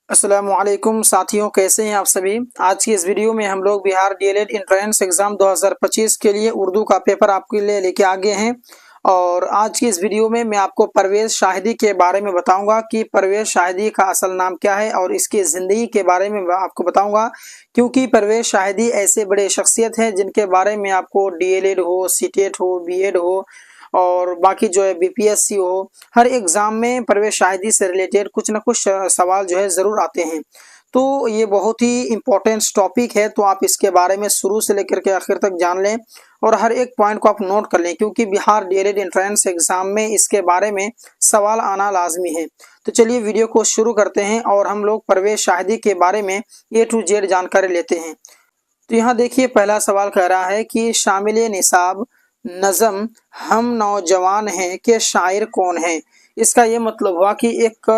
अस्सलामुअलैकुम साथियों, कैसे हैं आप सभी। आज की इस वीडियो में हम लोग बिहार डीएलएड एंट्रेंस एग्जाम 2025 के लिए उर्दू का पेपर आपके लिए लेके आ गए हैं। और आज की इस वीडियो में मैं आपको परवेज़ शाहिदी के बारे में बताऊंगा कि परवेज़ शाहिदी का असल नाम क्या है और इसकी ज़िंदगी के बारे में मैं आपको बताऊंगा, क्योंकि परवेज़ शाहिदी ऐसे बड़े शख्सियत हैं जिनके बारे में आपको डीएलएड हो, सीटेट हो, बीएड हो और बाकी जो है बीपीएससी हो, हर एग्ज़ाम में परवेज़ शाहिदी से रिलेटेड कुछ ना कुछ सवाल जो है ज़रूर आते हैं। तो ये बहुत ही इम्पोर्टेंट टॉपिक है, तो आप इसके बारे में शुरू से लेकर के आखिर तक जान लें और हर एक पॉइंट को आप नोट कर लें, क्योंकि बिहार डीएलएड एंट्रेंस एग्ज़ाम में इसके बारे में सवाल आना लाजमी है। तो चलिए वीडियो को शुरू करते हैं और हम लोग परवेज़ शाहिदी के बारे में ए टू जेड जानकारी लेते हैं। तो यहाँ देखिए, पहला सवाल कह रहा है कि शामिल निसाब नज़म हम नौजवान हैं के शायर कौन है। इसका ये मतलब हुआ कि एक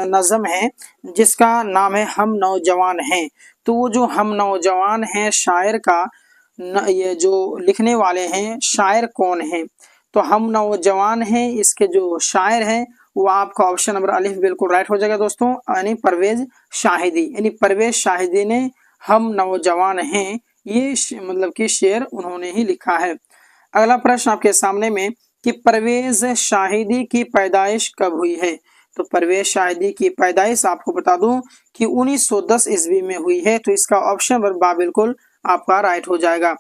नज़म है जिसका नाम है हम नौजवान हैं। तो वो जो हम नौजवान हैं शायर का ये जो लिखने वाले हैं शायर कौन है। तो हम नौजवान हैं इसके जो शायर हैं वो आपका ऑप्शन नंबर अलिफ बिल्कुल राइट हो जाएगा दोस्तों, यानी परवेज़ शाहिदी। यानी परवेज़ शाहिदी ने हम नौजवान हैं ये मतलब कि शेर उन्होंने ही लिखा है। अगला प्रश्न आपके सामने में कि परवेज़ शाहिदी की पैदाइश कब हुई है। तो परवेज़ शाहिदी की पैदाइश आपको बता दूं कि 1910 ईस्वी में हुई है। तो इसका ऑप्शन नंबर बा बिल्कुल आपका राइट हो जाएगा।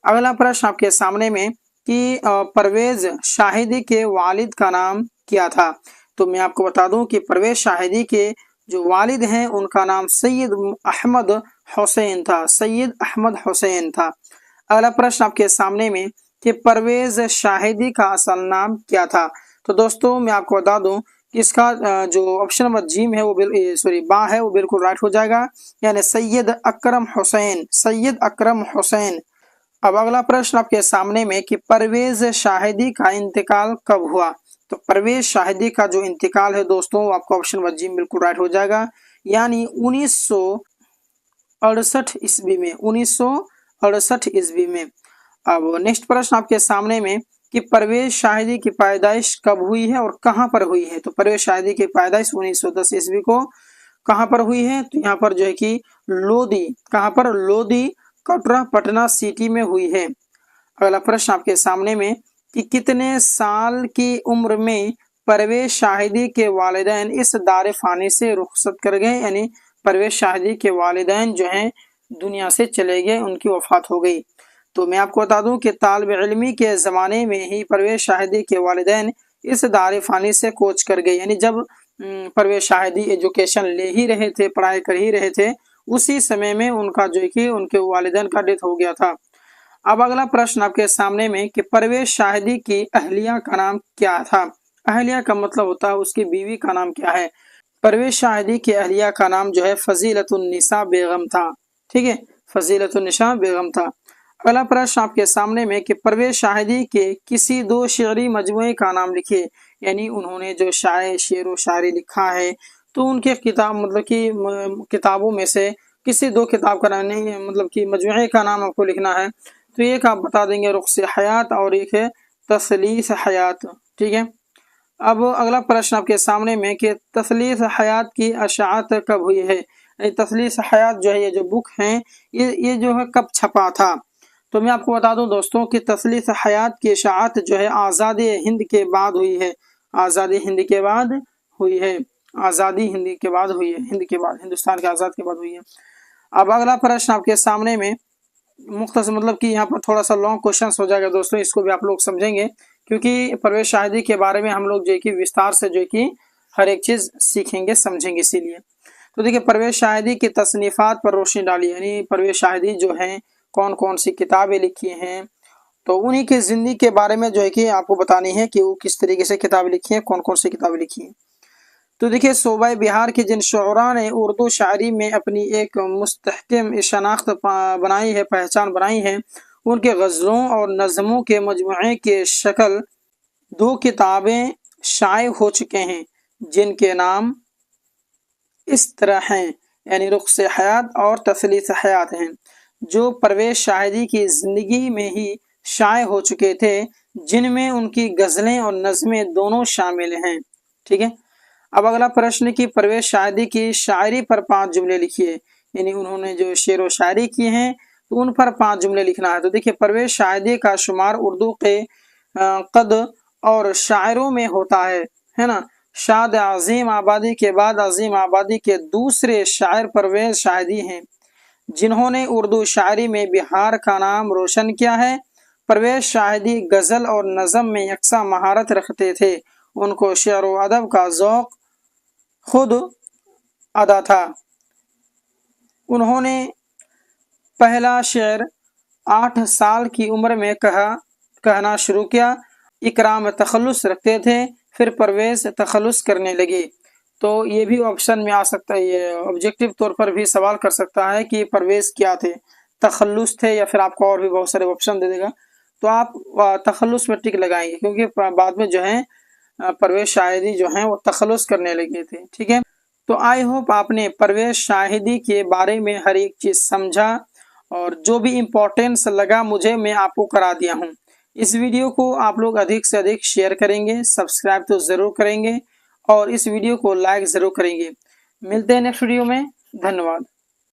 अगला प्रश्न आपके सामने में कि परवेज़ शाहिदी के वालिद का नाम क्या था। तो मैं आपको बता दूं कि परवेज़ शाहिदी के जो वालिद हैं उनका नाम सैयद अहमद हुसैन था, सैयद अहमद हुसैन था। अगला प्रश्न आपके सामने में कि परवेज़ शाहिदी का असल नाम क्या था। तो दोस्तों मैं आपको बता दूं कि इसका जो ऑप्शन नंबर जीम है वो बा है वो बिल्कुल राइट हो जाएगा, यानी सैयद अकरम हुसैन, सैयद अकरम हुसैन। अब अगला प्रश्न आपके सामने में कि परवेज़ शाहिदी का इंतकाल कब हुआ। तो परवेज़ शाहिदी का जो इंतकाल है दोस्तों आपका ऑप्शन नंबर जी बिल्कुल राइट हो जाएगा, यानी 1968 ईस्वी में, 1968 ईस्वी में। अब नेक्स्ट प्रश्न आपके सामने में कि परवेज़ शाहिदी की पैदाइश कब हुई है और कहाँ पर हुई है। तो परवेज़ शाहिदी की पैदाइश 1910 ईस्वी को कहाँ पर हुई है। तो यहाँ पर जो है कि लोधी, कहाँ पर, लोधी कटरा पटना सिटी में हुई है। अगला प्रश्न आपके सामने में कि कितने साल की उम्र में परवेज़ शाहिदी के वालिदैन इस दार फ़ानी से रुखसत कर गए, यानी परवेज़ शाहिदी के वालिदैन जो हैं दुनिया से चले गए, उनकी वफ़ात हो गई। तो मैं आपको बता दूं कि तालिब इल्मी के ज़माने में ही परवेज़ शाहिदी के वालिदैन इस दार फ़ानी से कोच कर गए, यानी जब परवेज़ शाहिदी एजुकेशन ले ही रहे थे, पढ़ाई कर ही रहे थे, उसी समय में उनका जो है कि उनके वालिदैन का डेथ हो गया था। अब अगला प्रश्न आपके सामने में कि परवेज़ शाहिदी की अहलिया का नाम क्या था। अहलिया का मतलब होता है उसकी बीवी का नाम क्या है। परवेज़ शाहिदी की अहलिया का नाम जो है फजीलतुन्निसा बेगम था। ठीक है, फजीलतुन्निसा बेगम था। अगला प्रश्न आपके सामने में कि परवेज़ शाहिदी के किसी दो शेरी मजमूए का नाम लिखिए, यानी उन्होंने जो शेर व शायरी लिखा है तो उनके किताब मतलब कि किताबों में से किसी दो किताब का नाम नहीं, मतलब कि मजमूए का नाम आपको लिखना है। तो एक आप बता देंगे रुख्स हयात और एक है तसलीस हयात। ठीक है, अब अगला प्रश्न आपके सामने में कि तसलीस हयात की अशाअत कब हुई है। तसलीस हयात जो है ये जो बुक है ये जो है कब छपा था। तो मैं आपको बता दूं दोस्तों कि तसलीस हयात की अशाअत जो है आज़ादी हिंद के बाद हुई है, आज़ादी हिंद के बाद हुई है, आज़ादी हिंद के बाद हुई है, हिंद के बाद, हिंदुस्तान के आज़ाद के बाद हुई है। अब अगला प्रश्न आपके सामने में मुख्तसर मतलब कि यहाँ पर थोड़ा सा लॉन्ग क्वेश्चन हो जाएगा दोस्तों, इसको भी आप लोग समझेंगे क्योंकि परवेज़ शाहिदी के बारे में हम लोग जो है कि विस्तार से जो है कि हर एक चीज़ सीखेंगे समझेंगे, इसीलिए। तो देखिए, परवेज़ शाहिदी की तसनीफ़ात पर रोशनी डाली, यानी परवेज़ शाहिदी जो हैं कौन कौन सी किताबें लिखी हैं, तो उन्हीं की ज़िंदगी के बारे में जो है कि आपको बतानी है कि वो किस तरीके से किताबें लिखी हैं, कौन कौन सी किताबें लिखी हैं। तो देखिए, सूबाए बिहार के जिन शुअरा ने उर्दू शायरी में अपनी एक मुस्तहकम शनाख्त बनाई है, पहचान बनाई है, उनके गज़लों और नज़मों के मजमूए के शक्ल दो किताबें शाये हो चुके हैं जिनके नाम इस तरह हैं, यानी रुख्स हयात और तसलीस हयात हैं, जो परवेज़ शाहिदी की ज़िंदगी में ही शाये हो चुके थे, जिनमें उनकी गज़लें और नज़में दोनों शामिल हैं। ठीक है, अब अगला प्रश्न कि परवेज शाहिदी की शायरी पर 5 जुमले लिखिए, यानी उन्होंने जो शेर व शायरी किए हैं तो उन पर 5 जुमले लिखना है। तो देखिए परवेज शाहिदी का शुमार उर्दू के कद और शायरों में होता है ना। शाद अजीम आबादी के बाद अजीम आबादी के दूसरे शायर परवेज शाहिदी हैं, जिन्होंने उर्दू शायरी में बिहार का नाम रोशन किया है। परवेज शाहिदी गजल और नज़म में यकसा महारत रखते थे। उनको शेर व अदब का ज़ौक़ खुद अदा था। उन्होंने पहला शेर 8 साल की उम्र में कहना शुरू किया। इकरा में तखल्लुस रखते थे, फिर परवेज तखल्लुस करने लगे। तो ये भी ऑप्शन में आ सकता है, ये ऑब्जेक्टिव तौर पर भी सवाल कर सकता है कि परवेज क्या थे, तखल्लुस थे, या फिर आपको और भी बहुत सारे ऑप्शन दे देगा। तो आप तखल्लुस में टिक लगाएंगे, क्योंकि बाद में जो है परवेज शाहिदी जो हैं वो तखल्लुस करने लगे थे। ठीक है, तो आई होप आपने परवेज शाहिदी के बारे में हर एक चीज़ समझा, और जो भी इम्पोर्टेंस लगा मुझे मैं आपको करा दिया हूँ। इस वीडियो को आप लोग अधिक से अधिक शेयर करेंगे, सब्सक्राइब तो ज़रूर करेंगे और इस वीडियो को लाइक ज़रूर करेंगे। मिलते हैं नेक्स्ट वीडियो में, धन्यवाद।